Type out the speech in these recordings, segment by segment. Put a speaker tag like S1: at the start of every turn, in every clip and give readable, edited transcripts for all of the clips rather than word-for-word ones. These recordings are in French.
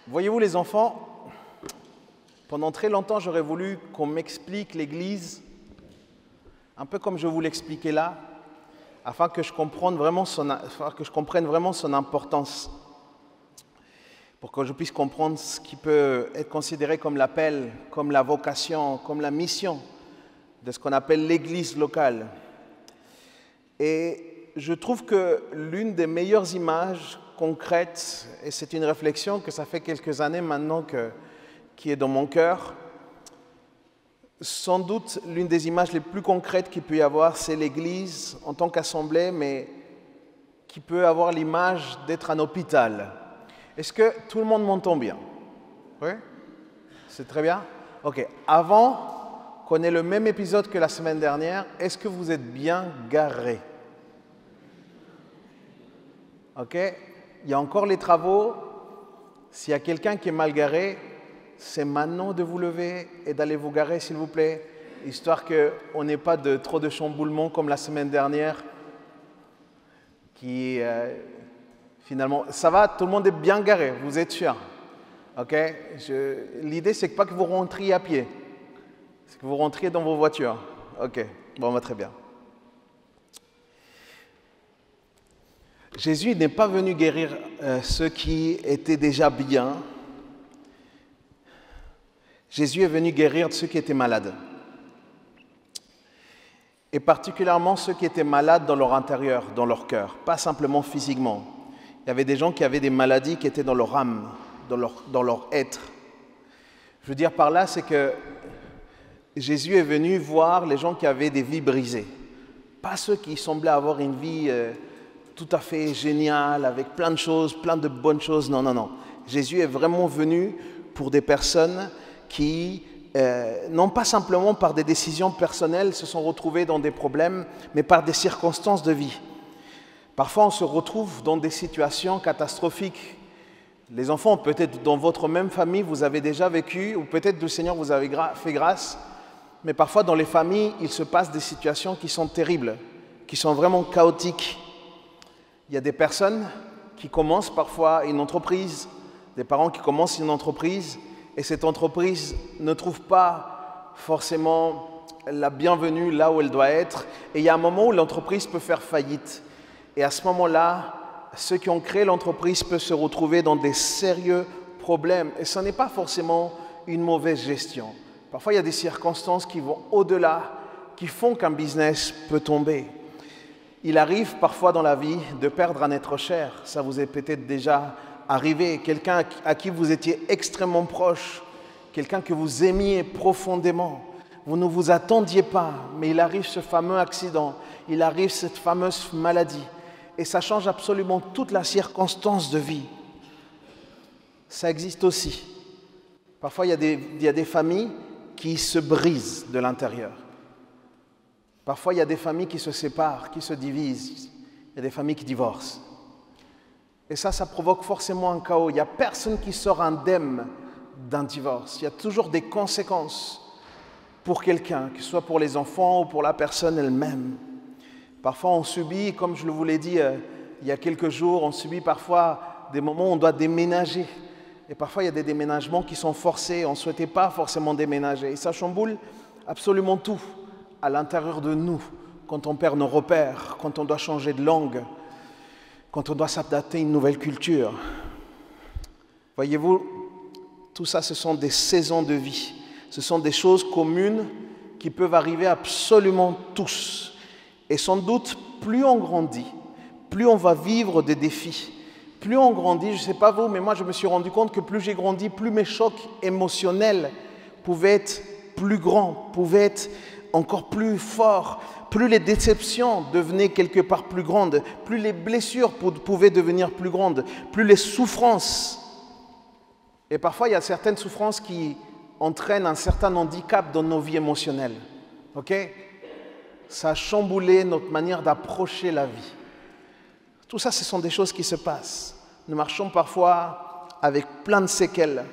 S1: Voyez-vous les enfants, pendant très longtemps j'aurais voulu qu'on m'explique l'Église un peu comme je vous l'expliquais là, afin que je comprenne vraiment son importance, pour que je puisse comprendre ce qui peut être considéré comme l'appel, comme la vocation, comme la mission de ce qu'on appelle l'Église locale. Et je trouve que l'une des meilleures images concrètes, et c'est une réflexion que ça fait quelques années maintenant qui est dans mon cœur, sans doute l'une des images les plus concrètes qu'il peut y avoir, c'est l'Église en tant qu'assemblée, mais qui peut avoir l'image d'être un hôpital. Est-ce que tout le monde m'entend bien? Oui? C'est très bien? Ok. Avant qu'on ait le même épisode que la semaine dernière, est-ce que vous êtes bien garés? Ok? Il y a encore les travaux. S'il y a quelqu'un qui est mal garé, c'est maintenant de vous lever et d'aller vous garer, s'il vous plaît, histoire qu'on n'ait pas trop de chamboulements comme la semaine dernière, qui finalement... Ça va, tout le monde est bien garé, vous êtes sûr? Ok? L'idée, c'est pas que vous rentriez à pied, c'est que vous rentriez dans vos voitures. Ok, bon, très bien. Jésus n'est pas venu guérir ceux qui étaient déjà bien. Jésus est venu guérir ceux qui étaient malades. Et particulièrement ceux qui étaient malades dans leur intérieur, dans leur cœur, pas simplement physiquement. Il y avait des gens qui avaient des maladies qui étaient dans leur âme, dans leur être. Je veux dire par là, c'est que Jésus est venu voir les gens qui avaient des vies brisées. Pas ceux qui semblaient avoir une vie tout à fait géniale, avec plein de choses, plein de bonnes choses. Non, non, non. Jésus est vraiment venu pour des personnes qui, non pas simplement par des décisions personnelles, se sont retrouvées dans des problèmes, mais par des circonstances de vie. Parfois, on se retrouve dans des situations catastrophiques. Les enfants, peut-être dans votre même famille, vous avez déjà vécu, ou peut-être le Seigneur vous avait fait grâce, mais parfois dans les familles, il se passe des situations qui sont terribles, qui sont vraiment chaotiques. Il y a des personnes qui commencent parfois une entreprise, des parents qui commencent une entreprise, et cette entreprise ne trouve pas forcément la bienvenue là où elle doit être. Et il y a un moment où l'entreprise peut faire faillite. Et à ce moment-là, ceux qui ont créé l'entreprise peuvent se retrouver dans des sérieux problèmes. Et ce n'est pas forcément une mauvaise gestion. Parfois, il y a des circonstances qui vont au-delà, qui font qu'un business peut tomber. Il arrive parfois dans la vie de perdre un être cher. Ça vous est peut-être déjà arrivé. Quelqu'un à qui vous étiez extrêmement proche, quelqu'un que vous aimiez profondément. Vous ne vous attendiez pas, mais il arrive ce fameux accident, il arrive cette fameuse maladie. Et ça change absolument toute la circonstance de vie. Ça existe aussi. Parfois, il y a des familles qui se brisent de l'intérieur. Parfois, il y a des familles qui se séparent, qui se divisent. Il y a des familles qui divorcent. Et ça provoque forcément un chaos. Il n'y a personne qui sort indemne d'un divorce. Il y a toujours des conséquences pour quelqu'un, que ce soit pour les enfants ou pour la personne elle-même. Parfois, on subit, comme je vous l'ai dit il y a quelques jours, on subit parfois des moments où on doit déménager. Et parfois, il y a des déménagements qui sont forcés. On ne souhaitait pas forcément déménager. Et ça chamboule absolument tout à l'intérieur de nous, quand on perd nos repères, quand on doit changer de langue, quand on doit s'adapter à une nouvelle culture. Voyez-vous, tout ça, ce sont des saisons de vie. Ce sont des choses communes qui peuvent arriver à absolument tous. Et sans doute, plus on grandit, plus on va vivre des défis. Plus on grandit, je ne sais pas vous, mais moi je me suis rendu compte que plus j'ai grandi, plus mes chocs émotionnels pouvaient être plus grands, pouvaient être encore plus forts, plus les déceptions devenaient quelque part plus grandes, plus les blessures pouvaient devenir plus grandes, plus les souffrances. Et parfois, il y a certaines souffrances qui entraînent un certain handicap dans nos vies émotionnelles. Ok? Ça a chamboulé notre manière d'approcher la vie. Tout ça, ce sont des choses qui se passent. Nous marchons parfois avec plein de séquelles.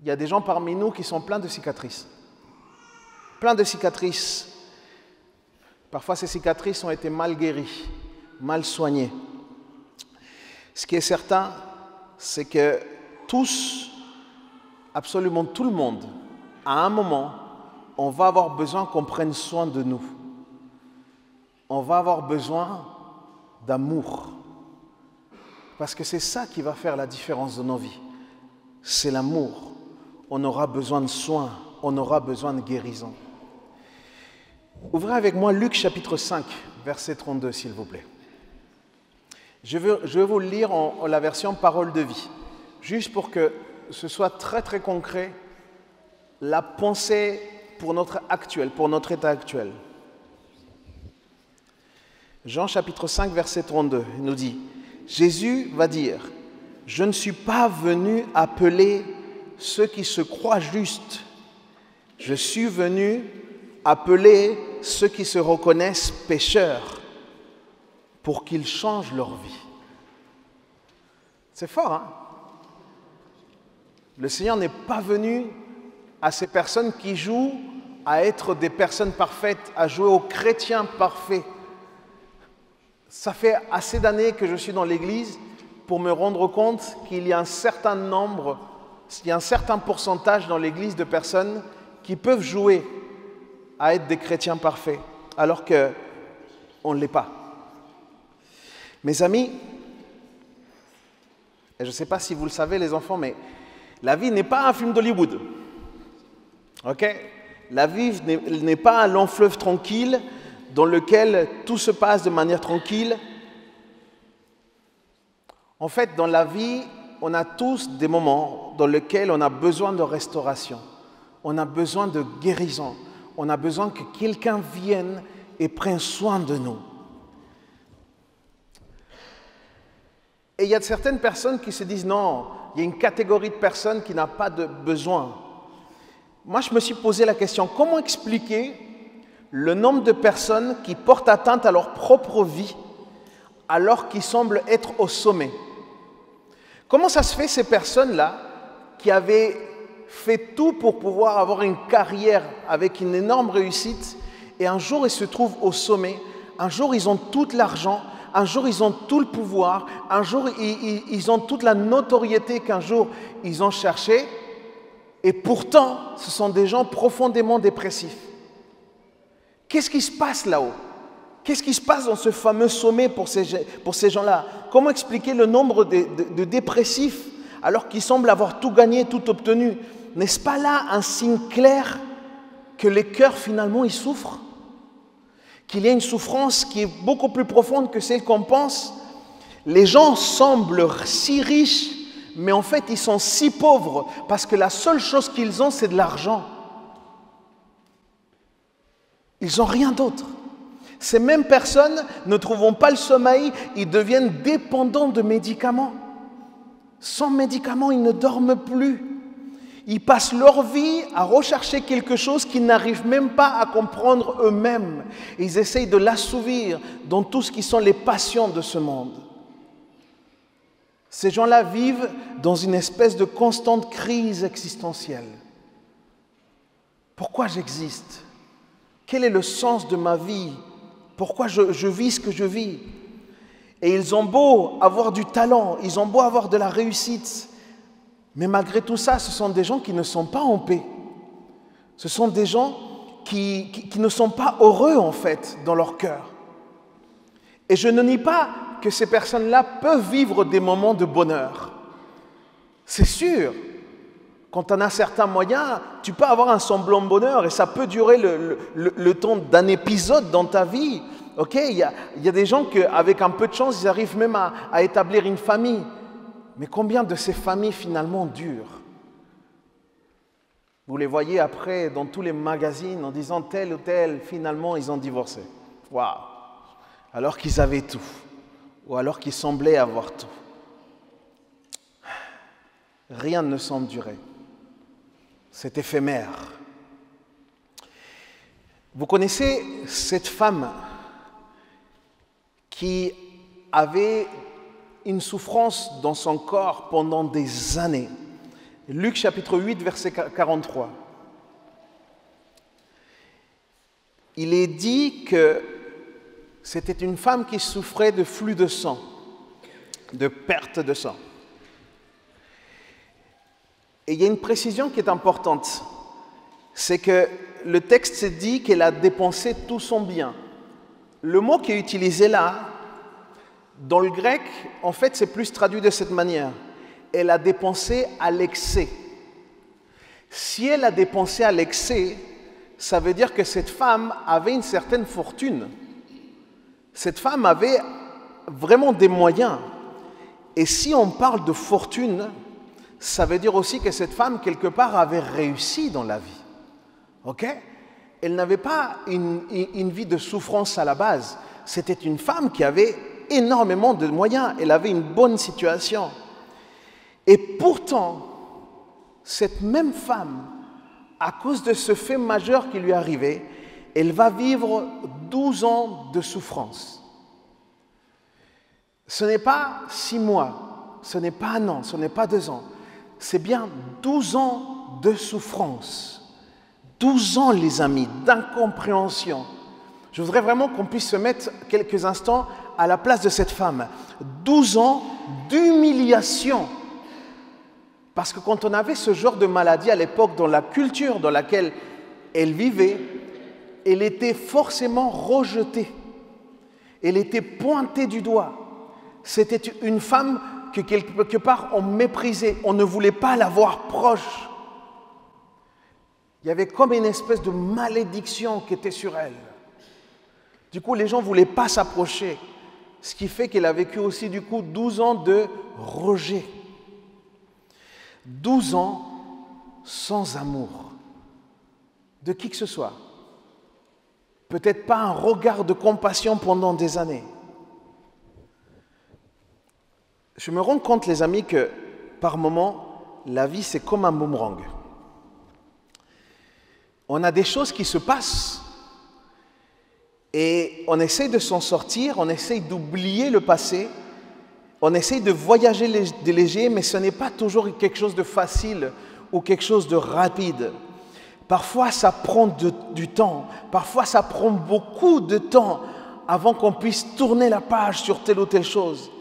S1: Il y a des gens parmi nous qui sont pleins de cicatrices. Plein de cicatrices. Parfois, ces cicatrices ont été mal guéries, mal soignées. Ce qui est certain, c'est que tous, absolument tout le monde, à un moment, on va avoir besoin qu'on prenne soin de nous. On va avoir besoin d'amour. Parce que c'est ça qui va faire la différence dans nos vies. C'est l'amour. On aura besoin de soins, on aura besoin de guérison. Ouvrez avec moi Luc chapitre 5, verset 32, s'il vous plaît. Je vais vous le lire en la version parole de vie, juste pour que ce soit très très concret, la pensée pour notre état actuel. Jean chapitre 5, verset 32, il nous dit, Jésus va dire, « Je ne suis pas venu appeler ceux qui se croient justes, je suis venu appeler ceux qui se reconnaissent pécheurs pour qu'ils changent leur vie. » C'est fort, hein? Le Seigneur n'est pas venu à ces personnes qui jouent à être des personnes parfaites, à jouer aux chrétiens parfaits. Ça fait assez d'années que je suis dans l'Église pour me rendre compte qu'il y a un certain nombre, il y a un certain pourcentage dans l'Église de personnes qui peuvent jouer à être des chrétiens parfaits, alors qu'on ne l'est pas. Mes amis, et je ne sais pas si vous le savez les enfants, mais la vie n'est pas un film d'Hollywood. Ok? La vie n'est pas un long fleuve tranquille dans lequel tout se passe de manière tranquille. En fait, dans la vie, on a tous des moments dans lesquels on a besoin de restauration, on a besoin de guérison, on a besoin que quelqu'un vienne et prenne soin de nous. Et il y a certaines personnes qui se disent non, il y a une catégorie de personnes qui n'a pas de besoin. Moi, je me suis posé la question, comment expliquer le nombre de personnes qui portent atteinte à leur propre vie alors qu'ils semblent être au sommet? Comment ça se fait ces personnes-là qui avaient fait tout pour pouvoir avoir une carrière avec une énorme réussite et un jour ils se trouvent au sommet, un jour ils ont tout l'argent, un jour, ils ont tout le pouvoir. Un jour, ils ont toute la notoriété qu'un jour, ils ont cherché. Et pourtant, ce sont des gens profondément dépressifs. Qu'est-ce qui se passe là-haut? Qu'est-ce qui se passe dans ce fameux sommet pour ces gens-là? Comment expliquer le nombre de dépressifs alors qu'ils semblent avoir tout gagné, tout obtenu? N'est-ce pas là un signe clair que les cœurs, finalement, ils souffrent? Qu'il y a une souffrance qui est beaucoup plus profonde que celle qu'on pense. Les gens semblent si riches, mais en fait, ils sont si pauvres parce que la seule chose qu'ils ont, c'est de l'argent. Ils n'ont rien d'autre. Ces mêmes personnes ne trouvent pas le sommeil, ils deviennent dépendants de médicaments. Sans médicaments, ils ne dorment plus. Ils passent leur vie à rechercher quelque chose qu'ils n'arrivent même pas à comprendre eux-mêmes. Ils essayent de l'assouvir dans tout ce qui sont les passions de ce monde. Ces gens-là vivent dans une espèce de constante crise existentielle. Pourquoi j'existe? Quel est le sens de ma vie? Pourquoi je vis ce que je vis? Et ils ont beau avoir du talent, ils ont beau avoir de la réussite, mais malgré tout ça, ce sont des gens qui ne sont pas en paix. Ce sont des gens qui ne sont pas heureux, en fait, dans leur cœur. Et je ne nie pas que ces personnes-là peuvent vivre des moments de bonheur. C'est sûr. Quand on a certains moyens, tu peux avoir un semblant de bonheur et ça peut durer le temps d'un épisode dans ta vie. Ok, il y a des gens qu'avec un peu de chance, ils arrivent même à établir une famille. Mais combien de ces familles finalement durent? Vous les voyez après dans tous les magazines en disant tel ou tel, finalement ils ont divorcé. Waouh! Alors qu'ils avaient tout, ou alors qu'ils semblaient avoir tout. Rien ne semble durer. C'est éphémère. Vous connaissez cette femme qui avait une souffrance dans son corps pendant des années. Luc chapitre 8, verset 43. Il est dit que c'était une femme qui souffrait de flux de sang, de perte de sang. Et il y a une précision qui est importante. C'est que le texte dit qu'elle a dépensé tout son bien. Le mot qui est utilisé là, dans le grec, en fait, c'est plus traduit de cette manière. Elle a dépensé à l'excès. Si elle a dépensé à l'excès, ça veut dire que cette femme avait une certaine fortune. Cette femme avait vraiment des moyens. Et si on parle de fortune, ça veut dire aussi que cette femme, quelque part, avait réussi dans la vie. Ok ? Elle n'avait pas une vie de souffrance à la base. C'était une femme qui avait énormément de moyens. Elle avait une bonne situation. Et pourtant, cette même femme, à cause de ce fait majeur qui lui est arrivé, elle va vivre 12 ans de souffrance. Ce n'est pas 6 mois, ce n'est pas 1 an, ce n'est pas 2 ans. C'est bien 12 ans de souffrance. 12 ans, les amis, d'incompréhension. Je voudrais vraiment qu'on puisse se mettre quelques instants à la place de cette femme. 12 ans d'humiliation. Parce que quand on avait ce genre de maladie à l'époque, dans la culture dans laquelle elle vivait, elle était forcément rejetée. Elle était pointée du doigt. C'était une femme que quelque part on méprisait. On ne voulait pas la voir proche. Il y avait comme une espèce de malédiction qui était sur elle. Du coup, les gens ne voulaient pas s'approcher. Ce qui fait qu'elle a vécu aussi, du coup, 12 ans de rejet. 12 ans sans amour de qui que ce soit. Peut-être pas un regard de compassion pendant des années. Je me rends compte, les amis, que par moments, la vie, c'est comme un boomerang. On a des choses qui se passent et on essaie de s'en sortir, on essaie d'oublier le passé, on essaie de voyager léger, mais ce n'est pas toujours quelque chose de facile ou quelque chose de rapide. Parfois, ça prend du temps, parfois, ça prend beaucoup de temps avant qu'on puisse tourner la page sur telle ou telle chose.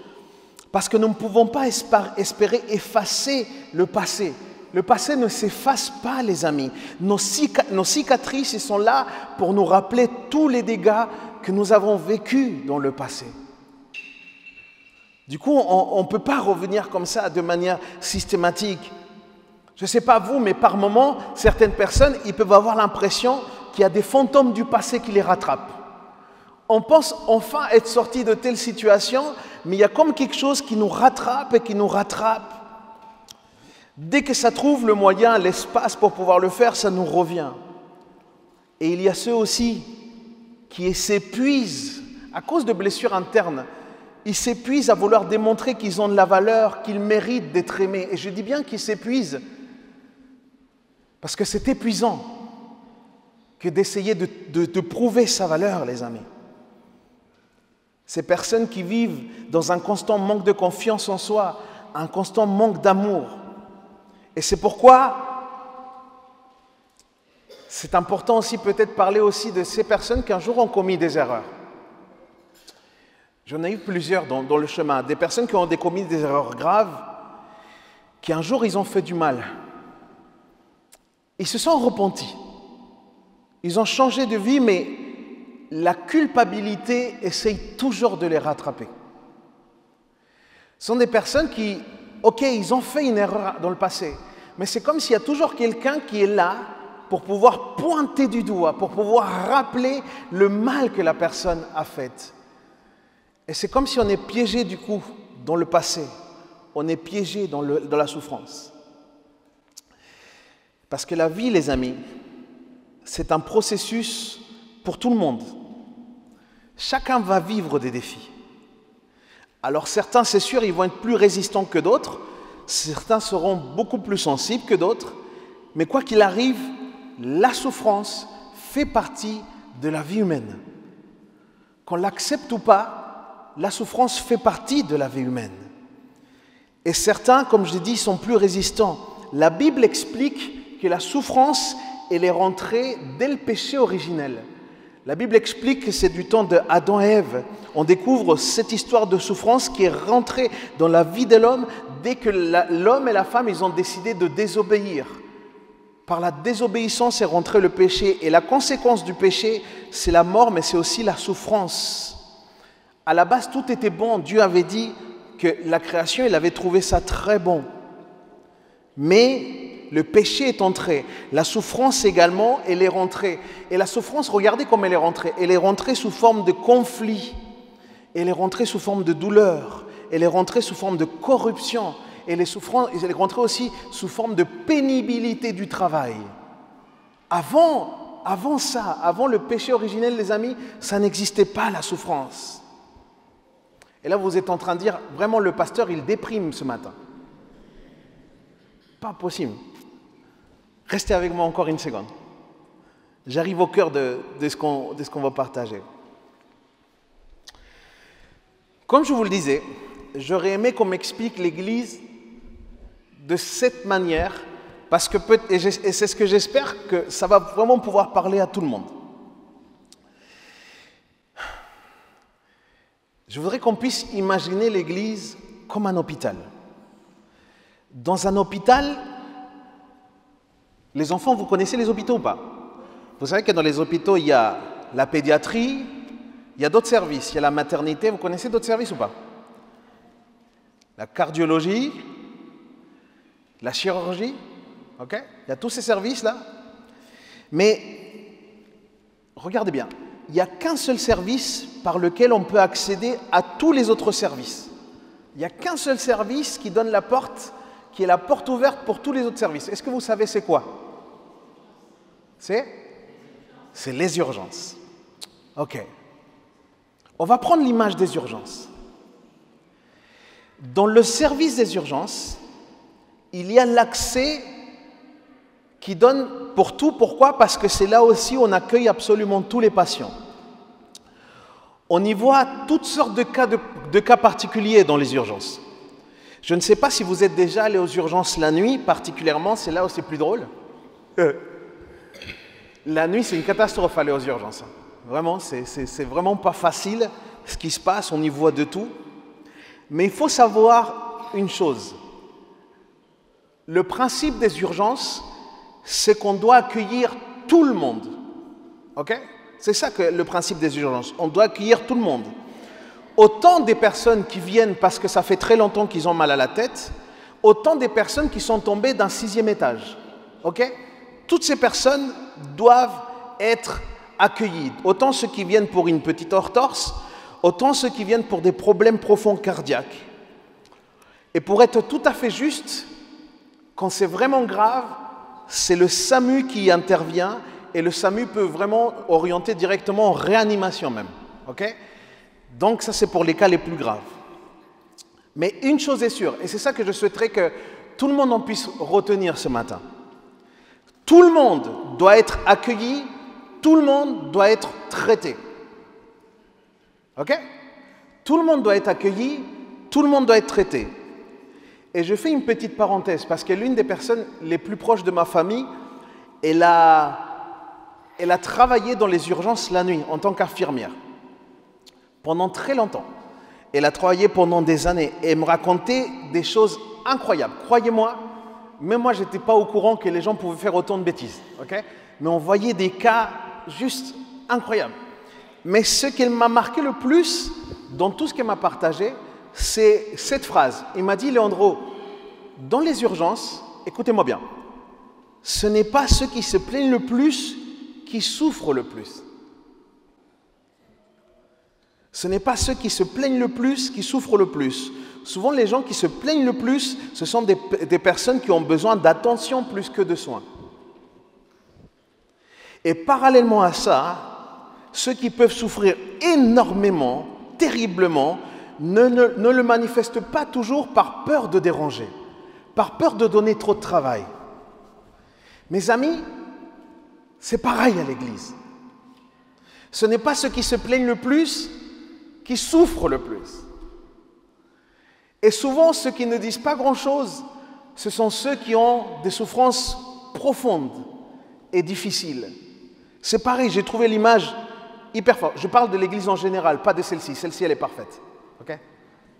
S1: Parce que nous ne pouvons pas espérer effacer le passé. Le passé ne s'efface pas, les amis. Nos cicatrices sont là pour nous rappeler tous les dégâts que nous avons vécus dans le passé. Du coup, on ne peut pas revenir comme ça de manière systématique. Je ne sais pas vous, mais par moments, certaines personnes, ils peuvent avoir l'impression qu'il y a des fantômes du passé qui les rattrapent. On pense enfin être sorti de telle situation, mais il y a comme quelque chose qui nous rattrape et qui nous rattrape. Dès que ça trouve le moyen, l'espace pour pouvoir le faire, ça nous revient. Et il y a ceux aussi qui s'épuisent à cause de blessures internes. Ils s'épuisent à vouloir démontrer qu'ils ont de la valeur, qu'ils méritent d'être aimés. Et je dis bien qu'ils s'épuisent parce que c'est épuisant que d'essayer de prouver sa valeur, les amis. Ces personnes qui vivent dans un constant manque de confiance en soi, un constant manque d'amour. Et c'est pourquoi c'est important aussi peut-être parler aussi de ces personnes qui un jour ont commis des erreurs. J'en ai eu plusieurs dans le chemin, des personnes qui ont commis des erreurs graves, qui un jour ils ont fait du mal. Ils se sont repentis. Ils ont changé de vie, mais la culpabilité essaye toujours de les rattraper. Ce sont des personnes qui, ok, ils ont fait une erreur dans le passé, mais c'est comme s'il y a toujours quelqu'un qui est là pour pouvoir pointer du doigt, pour pouvoir rappeler le mal que la personne a fait. Et c'est comme si on est piégé du coup dans le passé, on est piégé dans la souffrance. Parce que la vie, les amis, c'est un processus pour tout le monde. Chacun va vivre des défis. Alors certains, c'est sûr, ils vont être plus résistants que d'autres, certains seront beaucoup plus sensibles que d'autres, mais quoi qu'il arrive, la souffrance fait partie de la vie humaine. Qu'on l'accepte ou pas, la souffrance fait partie de la vie humaine. Et certains, comme je l'ai dit, sont plus résistants. La Bible explique que la souffrance, elle est rentrée dès le péché originel. La Bible explique que c'est du temps d'Adam et Ève. On découvre cette histoire de souffrance qui est rentrée dans la vie de l'homme dès que l'homme et la femme, ils ont décidé de désobéir. Par la désobéissance est rentré le péché. Et la conséquence du péché, c'est la mort, mais c'est aussi la souffrance. À la base, tout était bon. Dieu avait dit que la création, il avait trouvé ça très bon. Mais le péché est entré. La souffrance également, elle est rentrée. Et la souffrance, regardez comme elle est rentrée. Elle est rentrée sous forme de conflit. Elle est rentrée sous forme de douleur. Elle est rentrée sous forme de corruption. Elle est rentrée aussi sous forme de pénibilité du travail. Avant ça, avant le péché originel, les amis, ça n'existait pas, la souffrance. Et là, vous êtes en train de dire, vraiment, le pasteur, il déprime ce matin. Pas possible. Restez avec moi encore une seconde. J'arrive au cœur de ce qu'on va partager. Comme je vous le disais, j'aurais aimé qu'on m'explique l'Église de cette manière, parce que et c'est ce que j'espère, que ça va vraiment pouvoir parler à tout le monde. Je voudrais qu'on puisse imaginer l'Église comme un hôpital. Dans un hôpital, les enfants, vous connaissez les hôpitaux ou pas? Vous savez que dans les hôpitaux, il y a la pédiatrie, il y a d'autres services. Il y a la maternité, vous connaissez d'autres services ou pas? La cardiologie, la chirurgie, ok? Il y a tous ces services-là. Mais, regardez bien, il n'y a qu'un seul service par lequel on peut accéder à tous les autres services. Il n'y a qu'un seul service qui donne la porte, qui est la porte ouverte pour tous les autres services. Est-ce que vous savez c'est quoi? C'est les urgences. Ok. On va prendre l'image des urgences. Dans le service des urgences, il y a l'accès qui donne pour tout. Pourquoi? Parce que c'est là aussi où on accueille absolument tous les patients. On y voit toutes sortes de cas particuliers dans les urgences. Je ne sais pas si vous êtes déjà allé aux urgences la nuit, particulièrement, c'est là où c'est plus drôle. La nuit, c'est une catastrophe aller aux urgences. Vraiment, c'est vraiment pas facile ce qui se passe, on y voit de tout. Mais il faut savoir une chose. Le principe des urgences, c'est qu'on doit accueillir tout le monde. Ok? C'est ça que le principe des urgences. On doit accueillir tout le monde. Autant des personnes qui viennent parce que ça fait très longtemps qu'ils ont mal à la tête, autant des personnes qui sont tombées d'un 6e étage. Ok? Toutes ces personnes doivent être accueillies. Autant ceux qui viennent pour une petite entorse, autant ceux qui viennent pour des problèmes profonds cardiaques. Et pour être tout à fait juste, quand c'est vraiment grave, c'est le SAMU qui intervient et le SAMU peut vraiment orienter directement en réanimation même. Ok? Donc ça, c'est pour les cas les plus graves. Mais une chose est sûre, et c'est ça que je souhaiterais que tout le monde en puisse retenir ce matin. Tout le monde doit être accueilli, tout le monde doit être traité. Ok? Tout le monde doit être accueilli, tout le monde doit être traité. Et je fais une petite parenthèse, parce que l'une des personnes les plus proches de ma famille, elle a travaillé dans les urgences la nuit en tant qu'infirmière. Pendant très longtemps. Elle a travaillé pendant des années et elle me racontait des choses incroyables. Croyez-moi, même moi, je n'étais pas au courant que les gens pouvaient faire autant de bêtises. Okay? Mais on voyait des cas juste incroyables. Mais ce qui m'a marqué le plus dans tout ce qu'elle m'a partagé, c'est cette phrase. Il m'a dit, Leandro, dans les urgences, écoutez-moi bien, ce n'est pas ceux qui se plaignent le plus qui souffrent le plus. Ce n'est pas ceux qui se plaignent le plus qui souffrent le plus. Souvent, les gens qui se plaignent le plus, ce sont des personnes qui ont besoin d'attention plus que de soins. Et parallèlement à ça, ceux qui peuvent souffrir énormément, terriblement, ne le manifestent pas toujours par peur de déranger, par peur de donner trop de travail. Mes amis, c'est pareil à l'Église. Ce n'est pas ceux qui se plaignent le plus qui souffrent le plus. Et souvent, ceux qui ne disent pas grand-chose, ce sont ceux qui ont des souffrances profondes et difficiles. C'est pareil, j'ai trouvé l'image hyper fort. Je parle de l'église en général, pas de celle-ci. Celle-ci, elle est parfaite. Ok?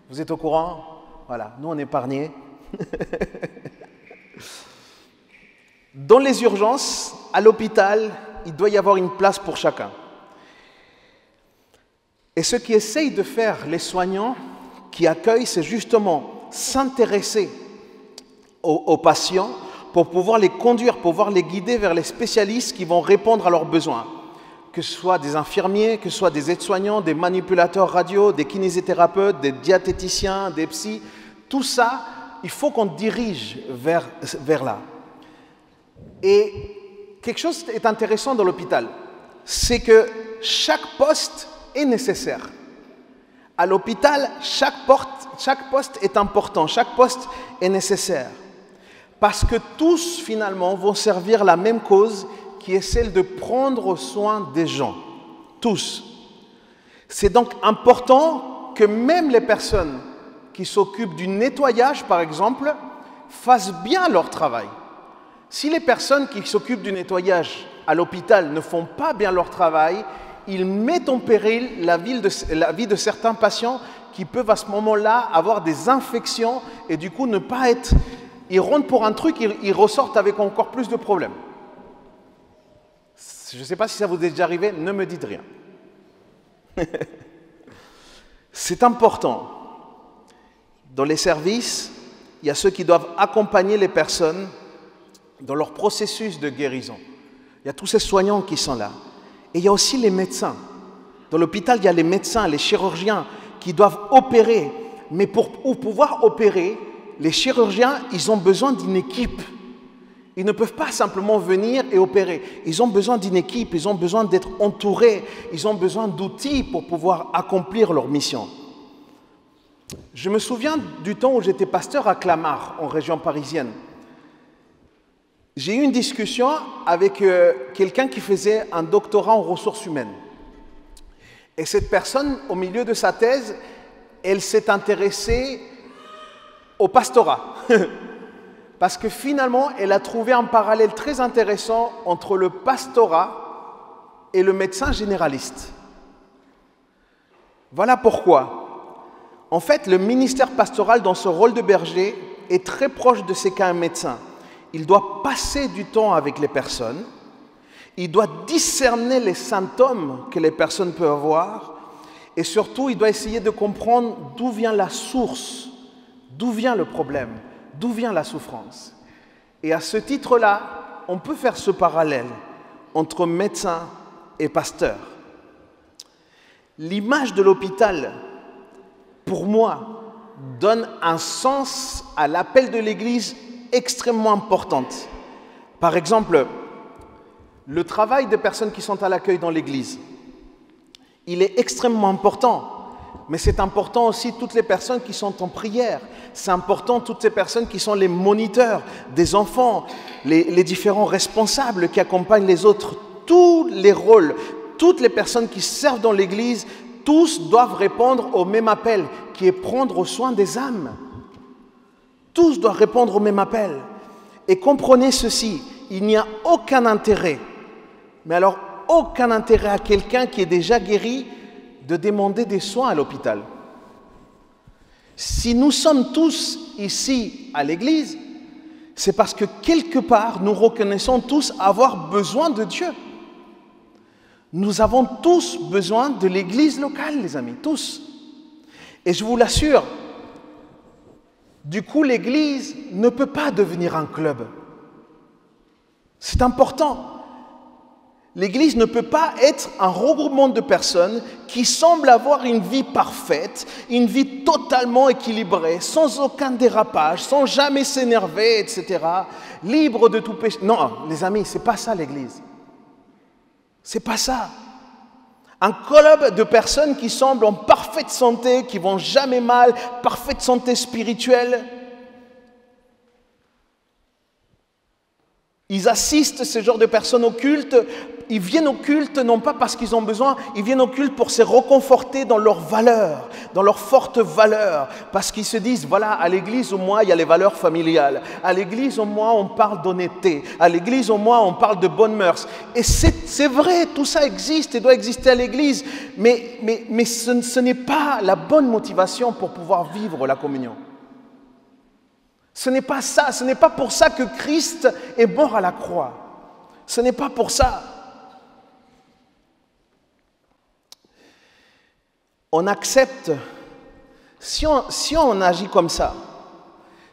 S1: Vous êtes au courant? Voilà, nous on est épargnés. Dans les urgences, à l'hôpital, il doit y avoir une place pour chacun. Et ce qu'essayent de faire les soignants qui accueillent, c'est justement s'intéresser aux patients pour pouvoir les conduire, pour pouvoir les guider vers les spécialistes qui vont répondre à leurs besoins. Que ce soit des infirmiers, que ce soit des aides-soignants, des manipulateurs radio, des kinésithérapeutes, des diététiciens, des psys, tout ça, il faut qu'on dirige vers là. Et quelque chose est intéressant dans l'hôpital, c'est que chaque poste est nécessaire. À l'hôpital, chaque poste est important, chaque poste est nécessaire. Parce que tous, finalement, vont servir la même cause qui est celle de prendre soin des gens. Tous. C'est donc important que même les personnes qui s'occupent du nettoyage, par exemple, fassent bien leur travail. Si les personnes qui s'occupent du nettoyage à l'hôpital ne font pas bien leur travail, ils mettent en péril la vie de certains patients qui peuvent à ce moment-là avoir des infections et du coup ne pas être... Ils rentrent pour un truc, ils ressortent avec encore plus de problèmes. Je ne sais pas si ça vous est déjà arrivé, ne me dites rien. C'est important. Dans les services, il y a ceux qui doivent accompagner les personnes dans leur processus de guérison. Il y a tous ces soignants qui sont là. Et il y a aussi les médecins. Dans l'hôpital, il y a les médecins, les chirurgiens qui doivent opérer. Mais pour pouvoir opérer, les chirurgiens, ils ont besoin d'une équipe. Ils ne peuvent pas simplement venir et opérer. Ils ont besoin d'une équipe, ils ont besoin d'être entourés, ils ont besoin d'outils pour pouvoir accomplir leur mission. Je me souviens du temps où j'étais pasteur à Clamart, en région parisienne. J'ai eu une discussion avec quelqu'un qui faisait un doctorat en ressources humaines. Et cette personne, au milieu de sa thèse, elle s'est intéressée au pastorat. Parce que finalement, elle a trouvé un parallèle très intéressant entre le pastorat et le médecin généraliste. Voilà pourquoi. En fait, le ministère pastoral, dans ce rôle de berger, est très proche de ce qu'est un médecin. Il doit passer du temps avec les personnes, il doit discerner les symptômes que les personnes peuvent avoir, et surtout, il doit essayer de comprendre d'où vient la source, d'où vient le problème, d'où vient la souffrance. Et à ce titre-là, on peut faire ce parallèle entre médecin et pasteur. L'image de l'hôpital, pour moi, donne un sens à l'appel de l'Église extrêmement importante. Par exemple, le travail des personnes qui sont à l'accueil dans l'Église, il est extrêmement important. Mais c'est important aussi toutes les personnes qui sont en prière. C'est important toutes ces personnes qui sont les moniteurs des enfants, les différents responsables qui accompagnent les autres. Tous les rôles, toutes les personnes qui servent dans l'Église, tous doivent répondre au même appel, qui est prendre soin des âmes. Tous doivent répondre au même appel. Et comprenez ceci, il n'y a aucun intérêt, mais alors aucun intérêt à quelqu'un qui est déjà guéri de demander des soins à l'hôpital. Si nous sommes tous ici à l'église, c'est parce que quelque part, nous reconnaissons tous avoir besoin de Dieu. Nous avons tous besoin de l'église locale, les amis, tous. Et je vous l'assure, du coup, l'église ne peut pas devenir un club. C'est important. L'église ne peut pas être un regroupement de personnes qui semblent avoir une vie parfaite, une vie totalement équilibrée, sans aucun dérapage, sans jamais s'énerver, etc., libre de tout péché. Non, les amis, c'est pas ça l'église. C'est pas ça. Un club de personnes qui semblent en parfaite santé, qui vont jamais mal, parfaite santé spirituelle. Ils assistent ce genre de personnes au culte. Ils viennent au culte non pas parce qu'ils ont besoin, ils viennent au culte pour se reconforter dans leurs valeurs, dans leurs fortes valeurs. Parce qu'ils se disent, voilà, à l'église au moins il y a les valeurs familiales. À l'église au moins on parle d'honnêteté. À l'église au moins on parle de bonnes mœurs. Et c'est vrai, tout ça existe et doit exister à l'église. Mais ce n'est pas la bonne motivation pour pouvoir vivre la communion. Ce n'est pas ça, ce n'est pas pour ça que Christ est mort à la croix. Ce n'est pas pour ça. On accepte, si on agit comme ça,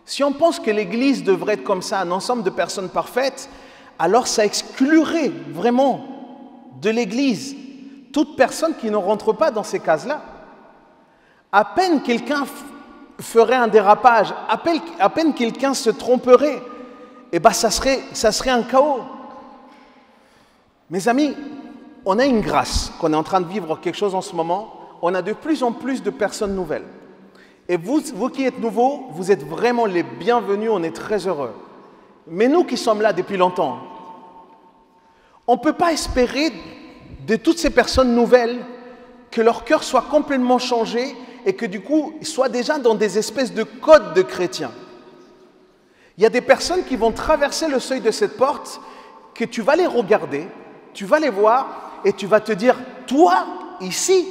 S1: si on pense que l'Église devrait être comme ça, un ensemble de personnes parfaites, alors ça exclurait vraiment de l'Église toute personne qui ne rentre pas dans ces cases-là. À peine quelqu'un ferait un dérapage, à peine quelqu'un se tromperait, et bien ça serait un chaos. Mes amis, on a une grâce, qu'on est en train de vivre quelque chose en ce moment. On a de plus en plus de personnes nouvelles. Et vous qui êtes nouveaux, vous êtes vraiment les bienvenus, on est très heureux. Mais nous qui sommes là depuis longtemps, on ne peut pas espérer de toutes ces personnes nouvelles que leur cœur soit complètement changé et que du coup, ils soient déjà dans des espèces de codes de chrétiens. Il y a des personnes qui vont traverser le seuil de cette porte, que tu vas les regarder, tu vas les voir et tu vas te dire, toi, ici.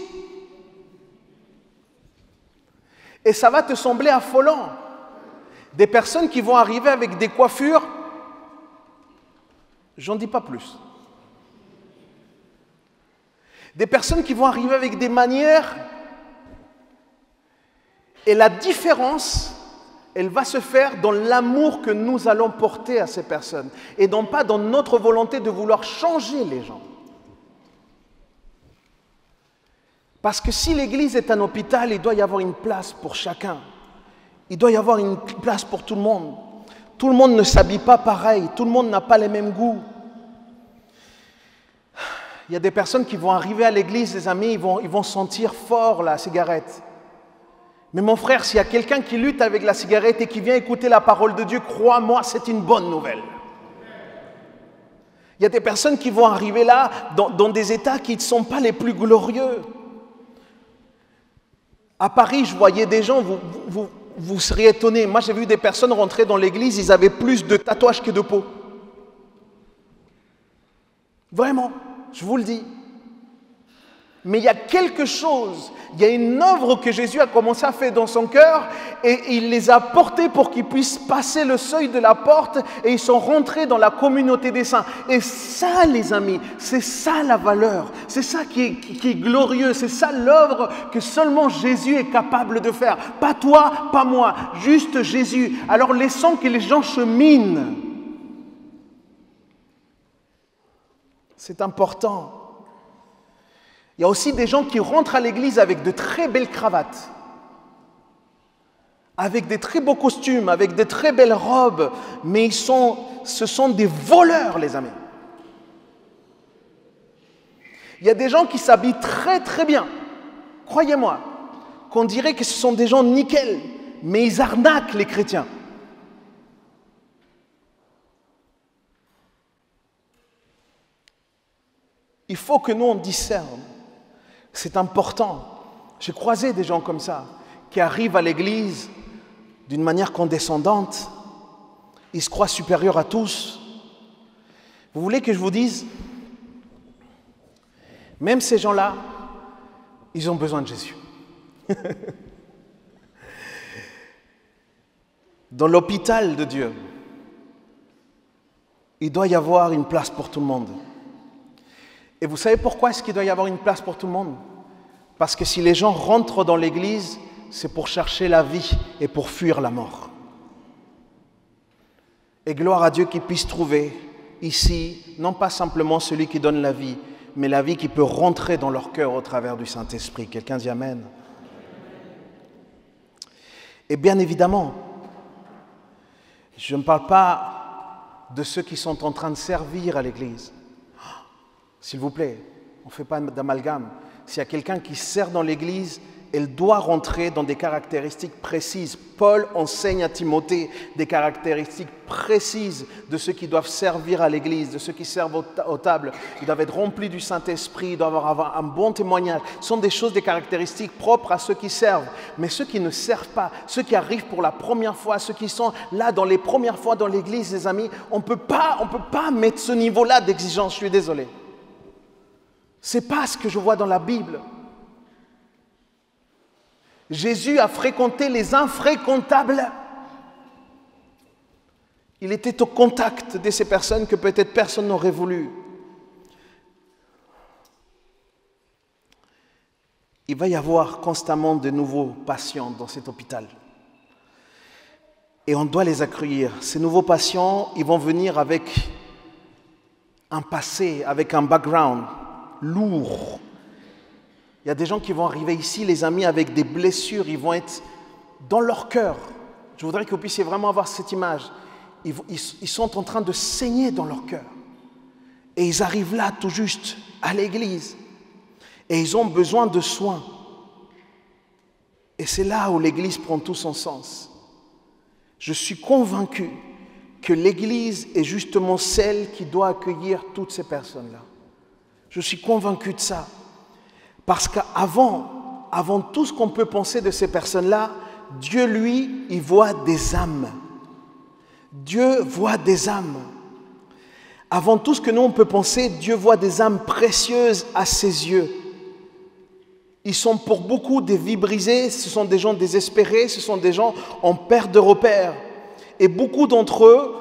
S1: Et ça va te sembler affolant. Des personnes qui vont arriver avec des coiffures, j'en dis pas plus. Des personnes qui vont arriver avec des manières, et la différence, elle va se faire dans l'amour que nous allons porter à ces personnes, et non pas dans notre volonté de vouloir changer les gens. Parce que si l'Église est un hôpital, il doit y avoir une place pour chacun. Il doit y avoir une place pour tout le monde. Tout le monde ne s'habille pas pareil, tout le monde n'a pas les mêmes goûts. Il y a des personnes qui vont arriver à l'église, les amis, ils vont sentir fort la cigarette. Mais mon frère, s'il y a quelqu'un qui lutte avec la cigarette et qui vient écouter la parole de Dieu, crois-moi, c'est une bonne nouvelle. Il y a des personnes qui vont arriver là dans des états qui ne sont pas les plus glorieux. À Paris, je voyais des gens, vous seriez étonnés. Moi, j'ai vu des personnes rentrer dans l'église, ils avaient plus de tatouages que de peau. Vraiment, je vous le dis. Mais il y a quelque chose, il y a une œuvre que Jésus a commencé à faire dans son cœur et il les a portés pour qu'ils puissent passer le seuil de la porte et ils sont rentrés dans la communauté des saints. Et ça, les amis, c'est ça la valeur, c'est ça qui est glorieux, c'est ça l'œuvre que seulement Jésus est capable de faire. Pas toi, pas moi, juste Jésus. Alors laissons que les gens cheminent. C'est important. Il y a aussi des gens qui rentrent à l'église avec de très belles cravates, avec des très beaux costumes, avec de très belles robes, mais ce sont des voleurs, les amis. Il y a des gens qui s'habillent très très bien, croyez-moi, qu'on dirait que ce sont des gens nickel, mais ils arnaquent les chrétiens. Il faut que nous on discerne. C'est important. J'ai croisé des gens comme ça, qui arrivent à l'église d'une manière condescendante. Ils se croient supérieurs à tous. Vous voulez que je vous dise, même ces gens-là, ils ont besoin de Jésus. Dans l'hôpital de Dieu, il doit y avoir une place pour tout le monde. Et vous savez pourquoi est-ce qu'il doit y avoir une place pour tout le monde? Parce que si les gens rentrent dans l'église, c'est pour chercher la vie et pour fuir la mort. Et gloire à Dieu qu'il puisse trouver ici, non pas simplement celui qui donne la vie, mais la vie qui peut rentrer dans leur cœur au travers du Saint-Esprit. Quelqu'un dit Amen. Et bien évidemment, je ne parle pas de ceux qui sont en train de servir à l'église. S'il vous plaît, on ne fait pas d'amalgame. S'il y a quelqu'un qui sert dans l'église elle doit rentrer dans des caractéristiques précises. Paul enseigne à Timothée des caractéristiques précises de ceux qui doivent servir à l'Église, de ceux qui servent aux tables. Ils doivent être remplis du Saint-Esprit, ils doivent avoir un bon témoignage. Ce sont des choses, des caractéristiques propres à ceux qui servent. Mais ceux qui ne servent pas, ceux qui arrivent pour la première fois, ceux qui sont là dans les premières fois dans l'Église, les amis, on ne peut pas mettre ce niveau-là d'exigence, je suis désolé. Ce n'est pas ce que je vois dans la Bible. Jésus a fréquenté les infréquentables. Il était au contact de ces personnes que peut-être personne n'aurait voulu. Il va y avoir constamment de nouveaux patients dans cet hôpital. Et on doit les accueillir. Ces nouveaux patients, ils vont venir avec un passé, avec un background lourd. Il y a des gens qui vont arriver ici, les amis, avec des blessures. Ils vont être dans leur cœur. Je voudrais que vous puissiez vraiment avoir cette image. Ils sont en train de saigner dans leur cœur. Et ils arrivent là, tout juste, à l'église. Et ils ont besoin de soins. Et c'est là où l'église prend tout son sens. Je suis convaincu que l'église est justement celle qui doit accueillir toutes ces personnes-là. Je suis convaincu de ça. Parce qu'avant tout ce qu'on peut penser de ces personnes-là, Dieu, lui, il voit des âmes. Dieu voit des âmes. Avant tout ce que nous, on peut penser, Dieu voit des âmes précieuses à ses yeux. Ils sont pour beaucoup des vies brisées, ce sont des gens désespérés, ce sont des gens en perte de repères. Et beaucoup d'entre eux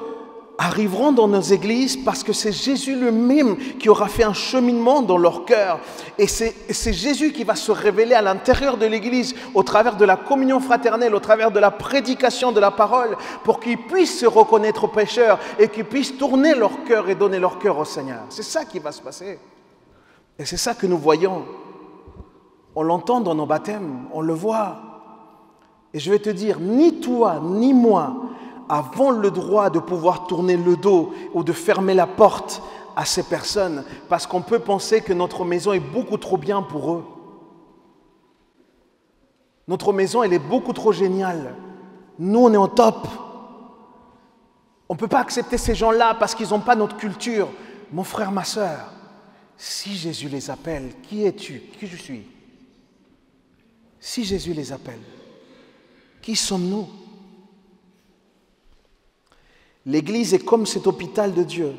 S1: arriveront dans nos églises parce que c'est Jésus lui-même qui aura fait un cheminement dans leur cœur. Et c'est Jésus qui va se révéler à l'intérieur de l'église au travers de la communion fraternelle, au travers de la prédication de la parole, pour qu'ils puissent se reconnaître pécheurs et qu'ils puissent tourner leur cœur et donner leur cœur au Seigneur. C'est ça qui va se passer. Et c'est ça que nous voyons. On l'entend dans nos baptêmes, on le voit. Et je vais te dire, ni toi, ni moi, avons le droit de pouvoir tourner le dos ou de fermer la porte à ces personnes parce qu'on peut penser que notre maison est beaucoup trop bien pour eux. Notre maison, elle est beaucoup trop géniale. Nous, on est au top. On ne peut pas accepter ces gens-là parce qu'ils n'ont pas notre culture. Mon frère, ma sœur, si Jésus les appelle, qui es-tu? Qui je suis? Si Jésus les appelle, qui sommes-nous? L'Église est comme cet hôpital de Dieu.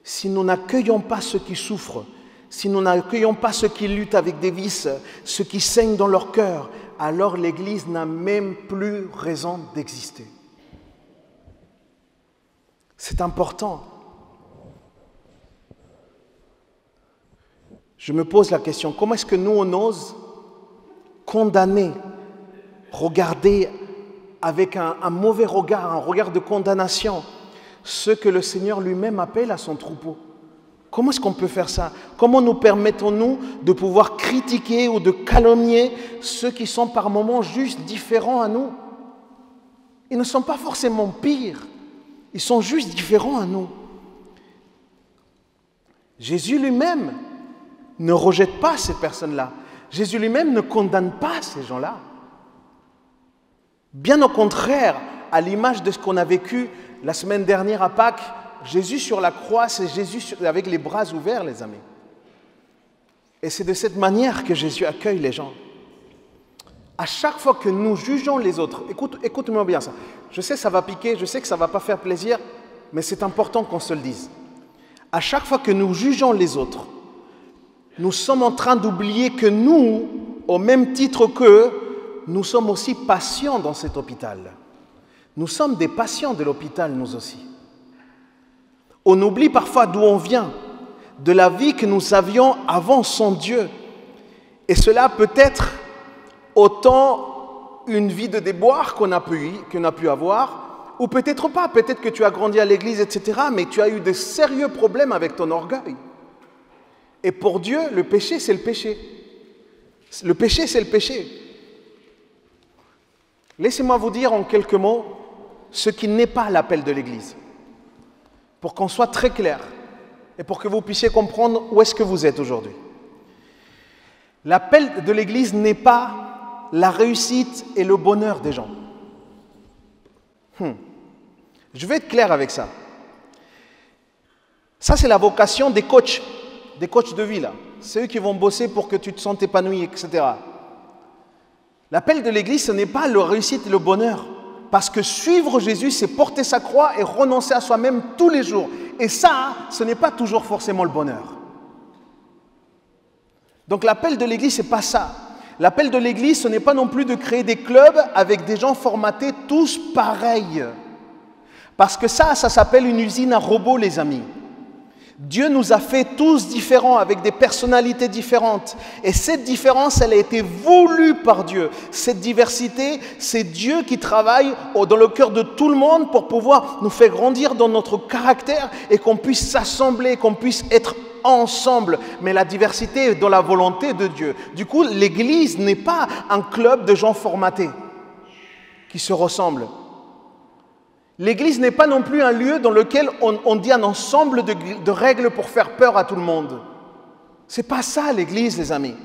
S1: Si nous n'accueillons pas ceux qui souffrent, si nous n'accueillons pas ceux qui luttent avec des vices, ceux qui saignent dans leur cœur, alors l'Église n'a même plus raison d'exister. C'est important. Je me pose la question, comment est-ce que nous, on ose condamner, regarder avec un mauvais regard, un regard de condamnation, ce que le Seigneur lui-même appelle à son troupeau? Comment est-ce qu'on peut faire ça? Comment nous permettons-nous de pouvoir critiquer ou de calomnier ceux qui sont par moments juste différents à nous? Ils ne sont pas forcément pires, ils sont juste différents à nous. Jésus lui-même ne rejette pas ces personnes-là. Jésus lui-même ne condamne pas ces gens-là. Bien au contraire, à l'image de ce qu'on a vécu la semaine dernière à Pâques, Jésus sur la croix, c'est Jésus avec les bras ouverts, les amis. Et c'est de cette manière que Jésus accueille les gens. À chaque fois que nous jugeons les autres, écoute-moi bien ça. Je sais que ça va piquer, je sais que ça ne va pas faire plaisir, mais c'est important qu'on se le dise. À chaque fois que nous jugeons les autres, nous sommes en train d'oublier que nous, au même titre qu'eux, nous sommes aussi patients dans cet hôpital. Nous sommes des patients de l'hôpital, nous aussi. On oublie parfois d'où on vient, de la vie que nous avions avant sans Dieu. Et cela peut être autant une vie de déboire qu'on a pu avoir, ou peut-être pas. Peut-être que tu as grandi à l'église, etc., mais tu as eu de sérieux problèmes avec ton orgueil. Et pour Dieu, le péché, c'est le péché. Le péché, c'est le péché. Laissez-moi vous dire en quelques mots ce qui n'est pas l'appel de l'Église, pour qu'on soit très clair et pour que vous puissiez comprendre où est-ce que vous êtes aujourd'hui. L'appel de l'Église n'est pas la réussite et le bonheur des gens. Je vais être clair avec ça. Ça, c'est la vocation des coachs de vie, là. C'est eux qui vont bosser pour que tu te sentes épanoui, etc. L'appel de l'Église, ce n'est pas la réussite et le bonheur. Parce que suivre Jésus, c'est porter sa croix et renoncer à soi-même tous les jours. Et ça, ce n'est pas toujours forcément le bonheur. Donc l'appel de l'Église, ce n'est pas ça. L'appel de l'Église, ce n'est pas non plus de créer des clubs avec des gens formatés tous pareils. Parce que ça s'appelle une usine à robots, les amis. Dieu nous a fait tous différents, avec des personnalités différentes. Et cette différence, elle a été voulue par Dieu. Cette diversité, c'est Dieu qui travaille dans le cœur de tout le monde pour pouvoir nous faire grandir dans notre caractère et qu'on puisse s'assembler, qu'on puisse être ensemble. Mais la diversité est dans la volonté de Dieu. Du coup, l'Église n'est pas un club de gens formatés qui se ressemblent. L'Église n'est pas non plus un lieu dans lequel on dit un ensemble de règles pour faire peur à tout le monde. Ce n'est pas ça l'Église, les amis.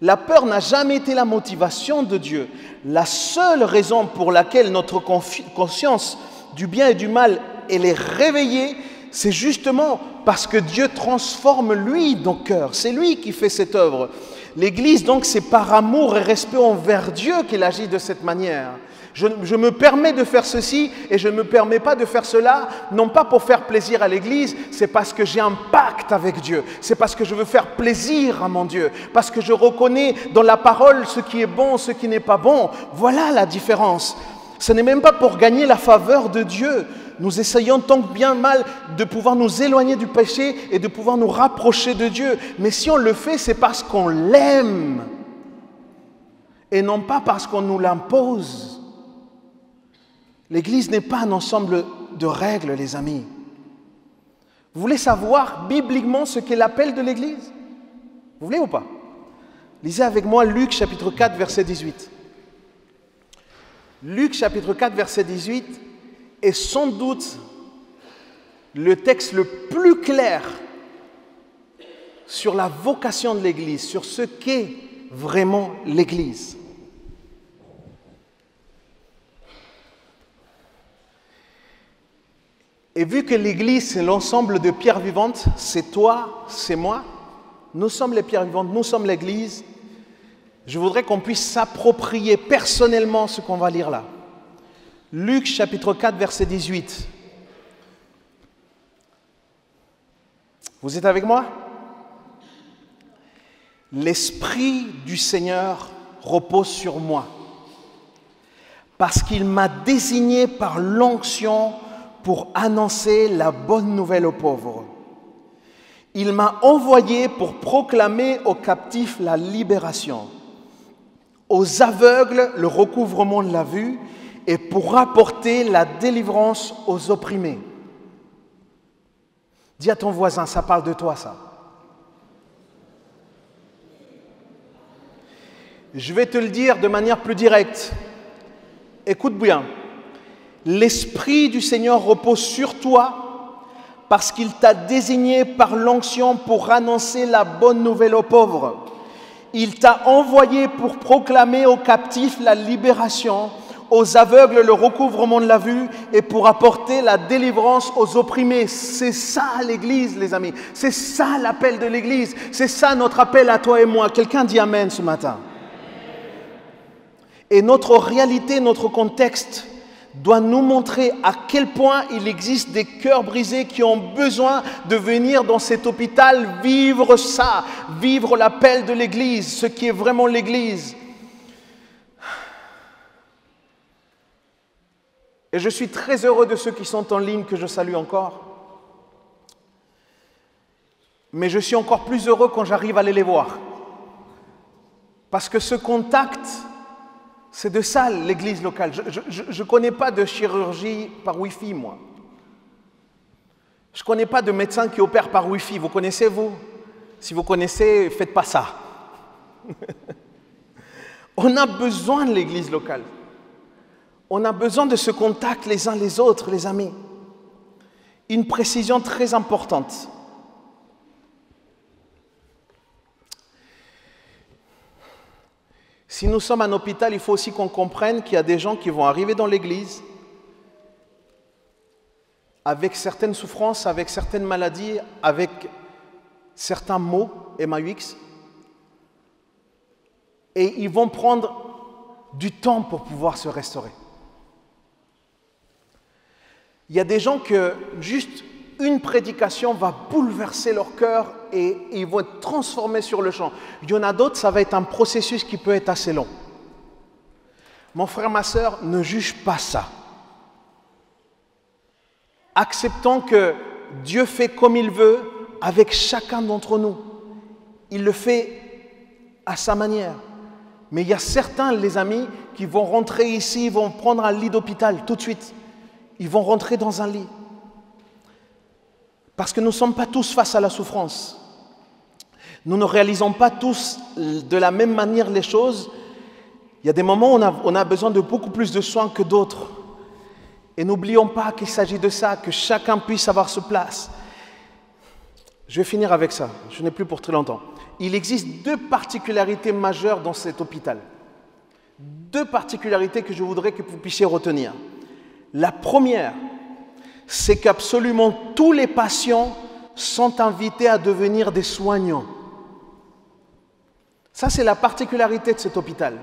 S1: La peur n'a jamais été la motivation de Dieu. La seule raison pour laquelle notre conscience du bien et du mal, elle est réveillée, c'est justement parce que Dieu transforme, lui, nos cœurs. C'est lui qui fait cette œuvre. L'Église, donc, c'est par amour et respect envers Dieu qu'il agit de cette manière. Je me permets de faire ceci et je ne me permets pas de faire cela, non pas pour faire plaisir à l'Église, c'est parce que j'ai un pacte avec Dieu, c'est parce que je veux faire plaisir à mon Dieu, parce que je reconnais dans la parole ce qui est bon, ce qui n'est pas bon. Voilà la différence. Ce n'est même pas pour gagner la faveur de Dieu. Nous essayons tant que bien mal de pouvoir nous éloigner du péché et de pouvoir nous rapprocher de Dieu. Mais si on le fait, c'est parce qu'on l'aime et non pas parce qu'on nous l'impose. L'Église n'est pas un ensemble de règles, les amis. Vous voulez savoir bibliquement ce qu'est l'appel de l'Église? Vous voulez ou pas? Lisez avec moi Luc chapitre 4, verset 18. Luc chapitre 4, verset 18 est sans doute le texte le plus clair sur la vocation de l'Église, sur ce qu'est vraiment l'Église. Et vu que l'Église, c'est l'ensemble de pierres vivantes, c'est toi, c'est moi, nous sommes les pierres vivantes, nous sommes l'Église, je voudrais qu'on puisse s'approprier personnellement ce qu'on va lire là. Luc chapitre 4, verset 18. Vous êtes avec moi? L'Esprit du Seigneur repose sur moi, parce qu'il m'a désigné par l'onction pour annoncer la bonne nouvelle aux pauvres. Il m'a envoyé pour proclamer aux captifs la libération, aux aveugles le recouvrement de la vue et pour apporter la délivrance aux opprimés. Dis à ton voisin, ça parle de toi, ça. Je vais te le dire de manière plus directe. Écoute bien. L'Esprit du Seigneur repose sur toi parce qu'il t'a désigné par l'onction pour annoncer la bonne nouvelle aux pauvres. Il t'a envoyé pour proclamer aux captifs la libération, aux aveugles le recouvrement de la vue et pour apporter la délivrance aux opprimés. C'est ça l'Église, les amis. C'est ça l'appel de l'Église. C'est ça notre appel à toi et moi. Quelqu'un dit Amen ce matin. Et notre réalité, notre contexte doit nous montrer à quel point il existe des cœurs brisés qui ont besoin de venir dans cet hôpital vivre ça, vivre l'appel de l'Église, ce qui est vraiment l'Église. Et je suis très heureux de ceux qui sont en ligne, que je salue encore. Mais je suis encore plus heureux quand j'arrive à aller les voir. Parce que ce contact, c'est de ça l'église locale. Je ne connais pas de chirurgie par Wi-Fi, moi. Je ne connais pas de médecin qui opère par Wi-Fi. Vous connaissez, vous? Si vous connaissez, faites pas ça. On a besoin de l'église locale. On a besoin de ce contact les uns les autres, les amis. Une précision très importante. Si nous sommes un hôpital, il faut aussi qu'on comprenne qu'il y a des gens qui vont arriver dans l'église avec certaines souffrances, avec certaines maladies, avec certains maux, MAUX, et ils vont prendre du temps pour pouvoir se restaurer. Il y a des gens que juste une prédication va bouleverser leur cœur et ils vont être transformés sur le champ. Il y en a d'autres, ça va être un processus qui peut être assez long. Mon frère, ma sœur, ne juge pas ça. Acceptons que Dieu fait comme il veut avec chacun d'entre nous. Il le fait à sa manière. Mais il y a certains, les amis, qui vont rentrer ici, vont prendre un lit d'hôpital tout de suite. Ils vont rentrer dans un lit. Parce que nous ne sommes pas tous face à la souffrance. Nous ne réalisons pas tous de la même manière les choses. Il y a des moments où on a besoin de beaucoup plus de soins que d'autres. Et n'oublions pas qu'il s'agit de ça, que chacun puisse avoir sa place. Je vais finir avec ça, je n'ai plus pour très longtemps. Il existe deux particularités majeures dans cet hôpital. Deux particularités que je voudrais que vous puissiez retenir. La première, c'est qu'absolument tous les patients sont invités à devenir des soignants. Ça, c'est la particularité de cet hôpital.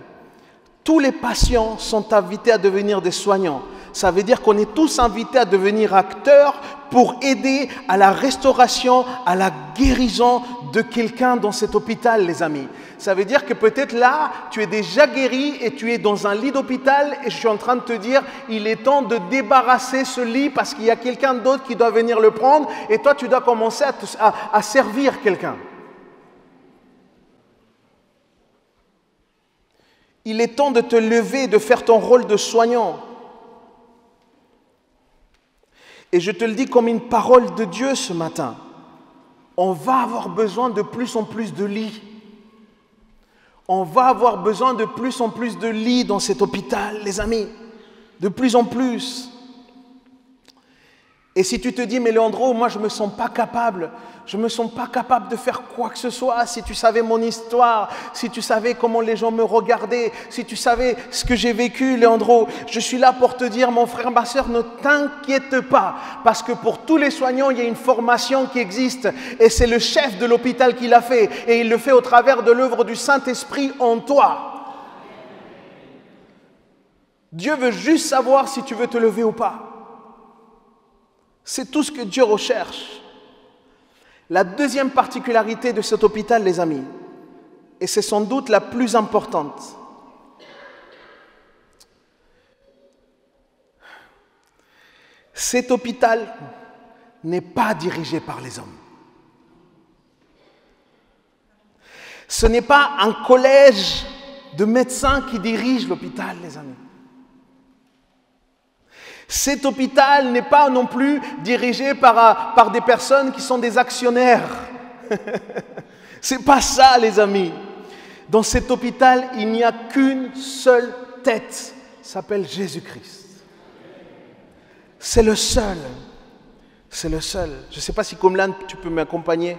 S1: Tous les patients sont invités à devenir des soignants. Ça veut dire qu'on est tous invités à devenir acteurs pour aider à la restauration, à la guérison de quelqu'un dans cet hôpital, les amis. Ça veut dire que peut-être là, tu es déjà guéri et tu es dans un lit d'hôpital et je suis en train de te dire, il est temps de débarrasser ce lit parce qu'il y a quelqu'un d'autre qui doit venir le prendre et toi, tu dois commencer à servir quelqu'un. Il est temps de te lever, de faire ton rôle de soignant. Et je te le dis comme une parole de Dieu ce matin. On va avoir besoin de plus en plus de lits. On va avoir besoin de plus en plus de lits dans cet hôpital, les amis. De plus en plus. Et si tu te dis, mais Léandro, moi je ne me sens pas capable. Je ne me sens pas capable de faire quoi que ce soit. Si tu savais mon histoire, si tu savais comment les gens me regardaient, si tu savais ce que j'ai vécu, Léandro, je suis là pour te dire, mon frère, ma soeur, ne t'inquiète pas. Parce que pour tous les soignants, il y a une formation qui existe. Et c'est le chef de l'hôpital qui l'a fait. Et il le fait au travers de l'œuvre du Saint-Esprit en toi. Dieu veut juste savoir si tu veux te lever ou pas. C'est tout ce que Dieu recherche. La deuxième particularité de cet hôpital, les amis, et c'est sans doute la plus importante, cet hôpital n'est pas dirigé par les hommes. Ce n'est pas un collège de médecins qui dirige l'hôpital, les amis. Cet hôpital n'est pas non plus dirigé par des personnes qui sont des actionnaires. C'est pas ça, les amis. Dans cet hôpital, il n'y a qu'une seule tête. Ça s'appelle Jésus-Christ. C'est le seul. C'est le seul. Je ne sais pas si comme là, tu peux m'accompagner.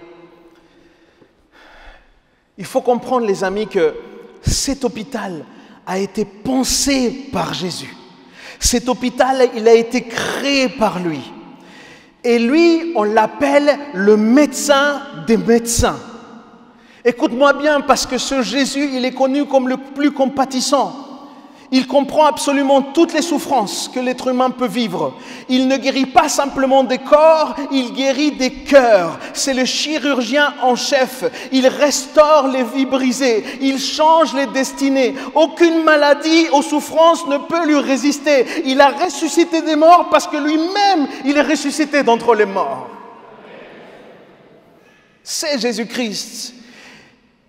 S1: Il faut comprendre, les amis, que cet hôpital a été pensé par Jésus. Cet hôpital, il a été créé par lui. Et lui, on l'appelle le médecin des médecins. Écoute-moi bien, parce que ce Jésus, il est connu comme le plus compatissant. Il comprend absolument toutes les souffrances que l'être humain peut vivre. Il ne guérit pas simplement des corps, il guérit des cœurs. C'est le chirurgien en chef. Il restaure les vies brisées. Il change les destinées. Aucune maladie ou souffrance ne peut lui résister. Il a ressuscité des morts parce que lui-même, il est ressuscité d'entre les morts. C'est Jésus-Christ.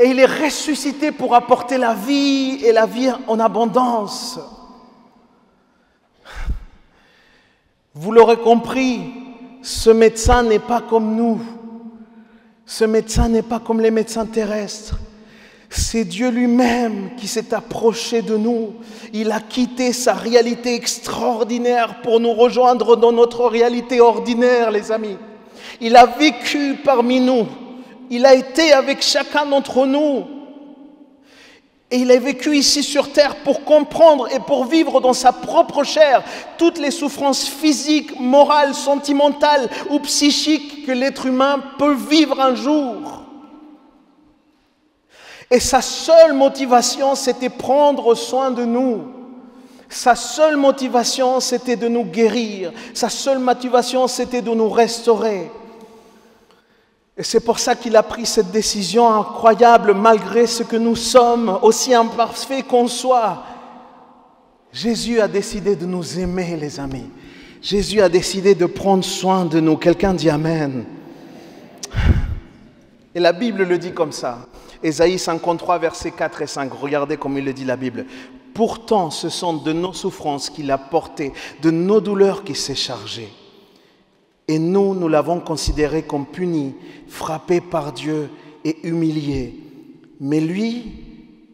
S1: Et il est ressuscité pour apporter la vie et la vie en abondance. Vous l'aurez compris, ce médecin n'est pas comme nous. Ce médecin n'est pas comme les médecins terrestres. C'est Dieu lui-même qui s'est approché de nous. Il a quitté sa réalité extraordinaire pour nous rejoindre dans notre réalité ordinaire, les amis. Il a vécu parmi nous. Il a été avec chacun d'entre nous. Et il a vécu ici sur terre pour comprendre et pour vivre dans sa propre chair toutes les souffrances physiques, morales, sentimentales ou psychiques que l'être humain peut vivre un jour. Et sa seule motivation, c'était prendre soin de nous. Sa seule motivation, c'était de nous guérir. Sa seule motivation, c'était de nous restaurer. Et c'est pour ça qu'il a pris cette décision incroyable, malgré ce que nous sommes, aussi imparfaits qu'on soit. Jésus a décidé de nous aimer, les amis. Jésus a décidé de prendre soin de nous. Quelqu'un dit Amen. Et la Bible le dit comme ça. Ésaïe 53, versets 4 et 5. Regardez comme il le dit la Bible. Pourtant, ce sont de nos souffrances qu'il a portées, de nos douleurs qu'il s'est chargé. Et nous l'avons considéré comme puni, frappé par Dieu et humilié. Mais lui,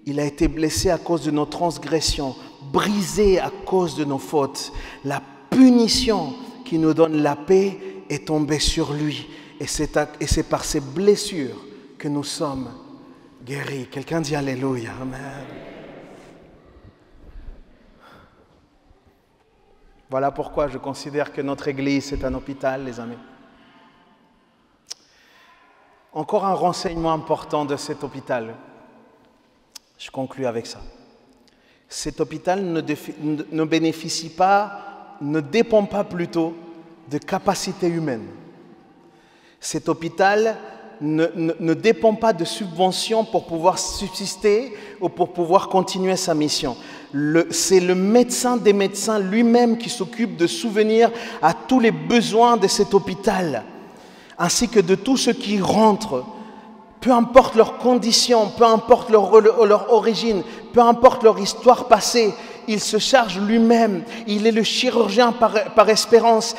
S1: il a été blessé à cause de nos transgressions, brisé à cause de nos fautes. La punition qui nous donne la paix est tombée sur lui. Et c'est par ces blessures que nous sommes guéris. Quelqu'un dit Alléluia. Amen. Voilà pourquoi je considère que notre Église est un hôpital, les amis. Encore un renseignement important de cet hôpital. Je conclus avec ça. Cet hôpital ne bénéficie pas, ne dépend pas plutôt de capacités humaines. Cet hôpital ne dépend pas de subventions pour pouvoir subsister ou pour pouvoir continuer sa mission. C'est le médecin des médecins lui-même qui s'occupe de subvenir à tous les besoins de cet hôpital, ainsi que de tous ceux qui rentrent, peu importe leurs conditions, peu importe leur origine, peu importe leur histoire passée. Il se charge lui-même. Il est le chirurgien par excellence.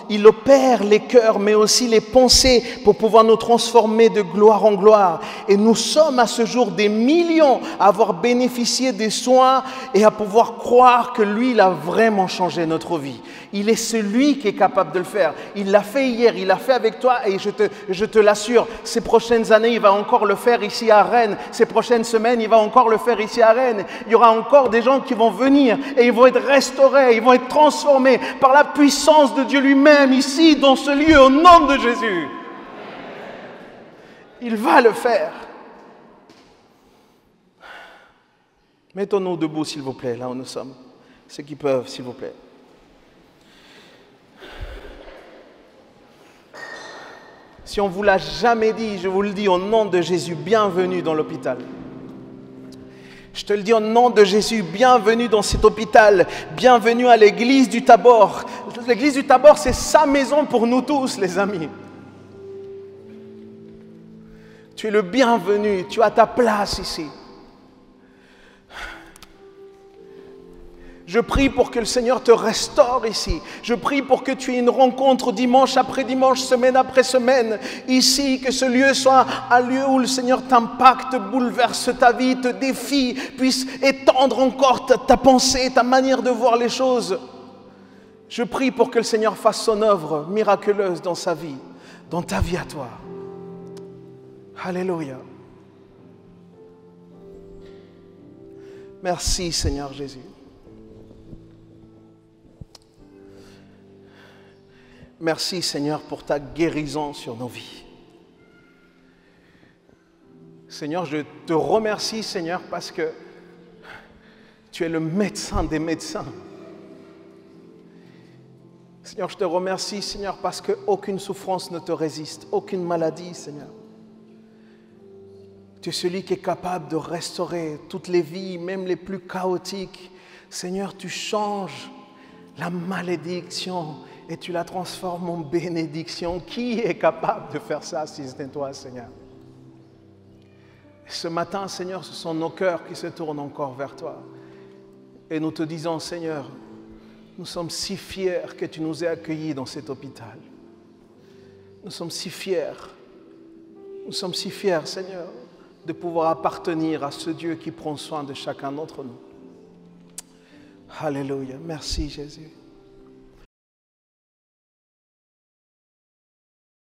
S1: Il opère les cœurs, mais aussi les pensées pour pouvoir nous transformer de gloire en gloire. Et nous sommes à ce jour des millions à avoir bénéficié des soins et à pouvoir croire que lui, il a vraiment changé notre vie. Il est celui qui est capable de le faire. Il l'a fait hier, il l'a fait avec toi et je te l'assure, ces prochaines années, il va encore le faire ici à Rennes. Ces prochaines semaines, il va encore le faire ici à Rennes. Il y aura encore des gens qui vont venir et ils vont être restaurés, ils vont être transformés par la puissance de Dieu lui-même ici, dans ce lieu, au nom de Jésus. Il va le faire. Mettons-nous debout, s'il vous plaît, là où nous sommes. Ceux qui peuvent, s'il vous plaît. Si on ne vous l'a jamais dit, je vous le dis au nom de Jésus, bienvenue dans l'hôpital. Je te le dis au nom de Jésus, bienvenue dans cet hôpital, bienvenue à l'église du Tabor. L'église du Tabor, c'est sa maison pour nous tous, les amis. Tu es le bienvenu, tu as ta place ici. Je prie pour que le Seigneur te restaure ici. Je prie pour que tu aies une rencontre dimanche après dimanche, semaine après semaine, ici, que ce lieu soit un lieu où le Seigneur t'impacte, bouleverse ta vie, te défie, puisse étendre encore ta pensée, ta manière de voir les choses. Je prie pour que le Seigneur fasse son œuvre miraculeuse dans sa vie, dans ta vie à toi. Alléluia. Merci Seigneur Jésus. Merci Seigneur pour ta guérison sur nos vies. Seigneur, je te remercie Seigneur parce que tu es le médecin des médecins. Seigneur, je te remercie Seigneur parce qu'aucune souffrance ne te résiste, aucune maladie Seigneur. Tu es celui qui est capable de restaurer toutes les vies, même les plus chaotiques. Seigneur, tu changes la malédiction et tu la transformes en bénédiction. Qui est capable de faire ça si ce n'est toi, Seigneur? Ce matin, Seigneur, ce sont nos cœurs qui se tournent encore vers toi. Et nous te disons, Seigneur, nous sommes si fiers que tu nous aies accueillis dans cet hôpital. Nous sommes si fiers. Nous sommes si fiers, Seigneur, de pouvoir appartenir à ce Dieu qui prend soin de chacun d'entre nous. Alléluia. Merci, Jésus.